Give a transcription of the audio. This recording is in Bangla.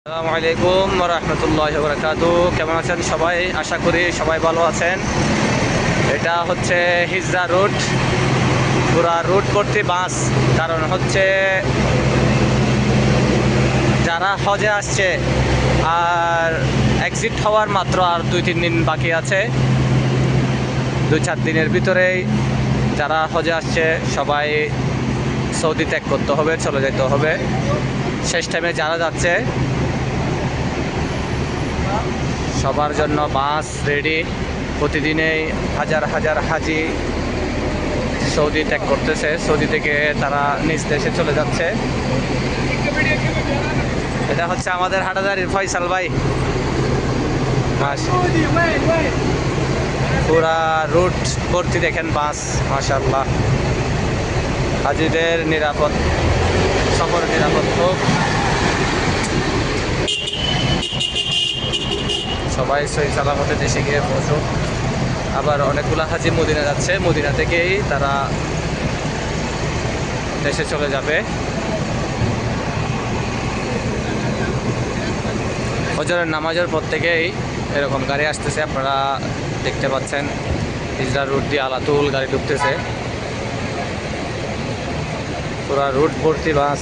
আসসালামু আলাইকুম ওয়া রাহমাতুল্লাহি ওয়া বারাকাতুহু। কেমন আছেন সবাই? আশা করি সবাই ভালো আছেন। এটা হচ্ছে হিজরা রুট, পুরা রুট ভর্তি বাস। কারণ হচ্ছে যারা হজে আসছে আর এক্সিট হওয়ার মাত্র আর 2-3 দিন বাকি আছে, 2-4 দিনের ভিতরেই যারা হজে আসছে সবাই সৌদি ত্যাগ করতে হবে, চলে যেতে হবে। শেষ টাইমে যারা যাচ্ছে সবার জন্য বাস রেডি। প্রতিদিনেই হাজার হাজার হাজি সৌদি ত্যাগ করতেছে, সৌদি থেকে তারা নিজ দেশে চলে যাচ্ছে। এটা হচ্ছে আমাদের হাটাজারির ফয়সাল ভাই। পুরা রুট ভর্তি দেখেন বাস, মাশাআল্লাহ। হাজিদের নিরাপদ সফর নিরাপদ হোক, সবাই সহি সালামতে দেশে গিয়ে পৌঁছুক। আবার অনেকগুলো হাজি মদিনা যাচ্ছে, মদিনা থেকেই তারা দেশে চলে যাবে। ফজরের নামাজের পর থেকেই এরকম গাড়ি আসতেছে, আপনারা দেখতে পাচ্ছেন। হিজরা রুট দিয়ে আলাতুল গাড়ি ঢুকতেছে, পুরা রুট ভর্তি বাস।